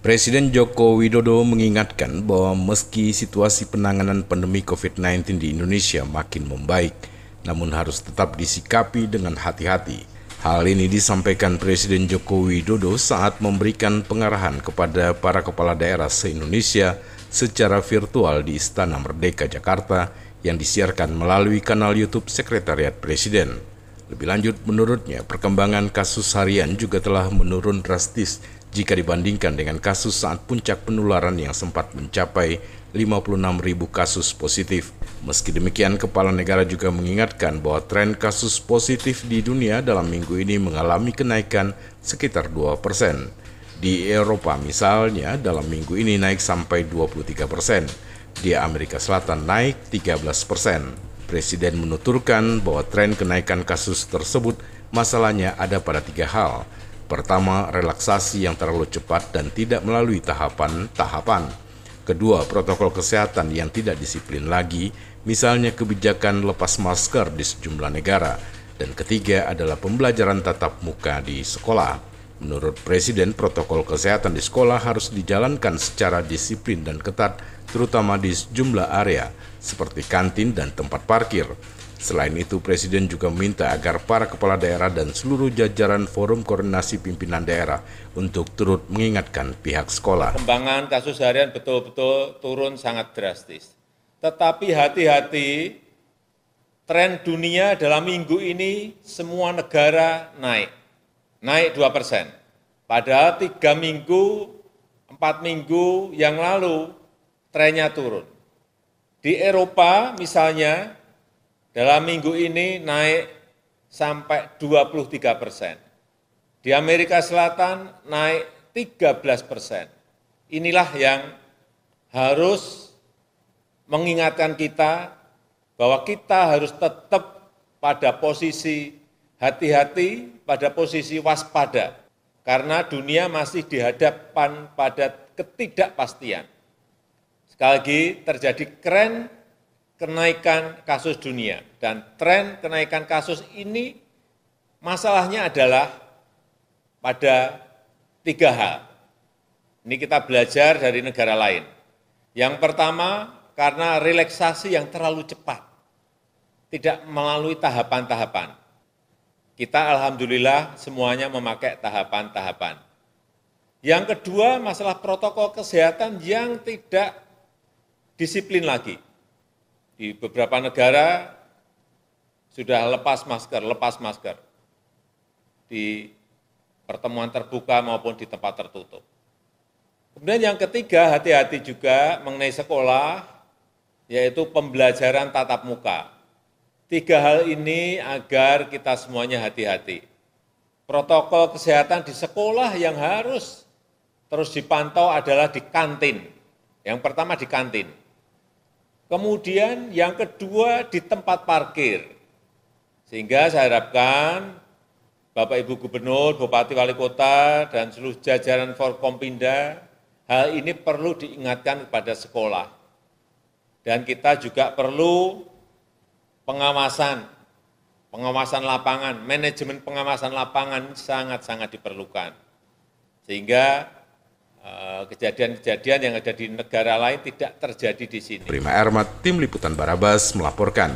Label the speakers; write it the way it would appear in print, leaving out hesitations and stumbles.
Speaker 1: Presiden Joko Widodo mengingatkan bahwa meski situasi penanganan pandemi COVID-19 di Indonesia makin membaik, namun harus tetap disikapi dengan hati-hati. Hal ini disampaikan Presiden Joko Widodo saat memberikan pengarahan kepada para kepala daerah se-Indonesia secara virtual di Istana Merdeka Jakarta yang disiarkan melalui kanal YouTube Sekretariat Presiden. Lebih lanjut, menurutnya perkembangan kasus harian juga telah menurun drastis jika dibandingkan dengan kasus saat puncak penularan yang sempat mencapai 56.000 kasus positif. Meski demikian, Kepala Negara juga mengingatkan bahwa tren kasus positif di dunia dalam minggu ini mengalami kenaikan sekitar 2%. Di Eropa misalnya, dalam minggu ini naik sampai 23%. Di Amerika Selatan naik 13%. Presiden menuturkan bahwa tren kenaikan kasus tersebut masalahnya ada pada 3 hal. Pertama, relaksasi yang terlalu cepat dan tidak melalui tahapan-tahapan. Kedua, protokol kesehatan yang tidak disiplin lagi, misalnya kebijakan lepas masker di sejumlah negara. Dan ketiga adalah pembelajaran tatap muka di sekolah. Menurut Presiden, protokol kesehatan di sekolah harus dijalankan secara disiplin dan ketat, terutama di sejumlah area, seperti kantin dan tempat parkir. Selain itu, Presiden juga meminta agar para kepala daerah dan seluruh jajaran Forum Koordinasi Pimpinan Daerah untuk turut mengingatkan pihak sekolah.
Speaker 2: Perkembangan kasus harian betul-betul turun sangat drastis. Tetapi hati-hati, tren dunia dalam minggu ini semua negara naik 2%. Padahal 3 minggu, 4 minggu yang lalu trennya turun. Di Eropa misalnya, dalam minggu ini naik sampai 23%. Di Amerika Selatan naik 13%. Inilah yang harus mengingatkan kita bahwa kita harus tetap pada posisi hati-hati, pada posisi waspada. Karena dunia masih dihadapkan pada ketidakpastian. Sekali lagi terjadi kenaikan kasus dunia, dan tren kenaikan kasus ini masalahnya adalah pada 3 hal. Ini kita belajar dari negara lain. Yang pertama, karena relaksasi yang terlalu cepat, tidak melalui tahapan-tahapan. Kita alhamdulillah semuanya memakai tahapan-tahapan. Yang kedua, masalah protokol kesehatan yang tidak disiplin lagi. Di beberapa negara sudah lepas masker di pertemuan terbuka maupun di tempat tertutup. Kemudian yang ketiga, hati-hati juga mengenai sekolah, yaitu pembelajaran tatap muka. 3 hal ini agar kita semuanya hati-hati. Protokol kesehatan di sekolah yang harus terus dipantau adalah di kantin. Yang pertama di kantin. Kemudian yang kedua di tempat parkir. Sehingga saya harapkan Bapak Ibu Gubernur, Bupati Wali Kota, dan seluruh jajaran Forkompinda, hal ini perlu diingatkan kepada sekolah. Dan kita juga perlu pengawasan lapangan, manajemen pengawasan lapangan sangat-sangat diperlukan. Sehingga kejadian-kejadian yang ada di negara lain tidak terjadi di sini.
Speaker 1: Prima Ermat, Tim Liputan Barabas melaporkan.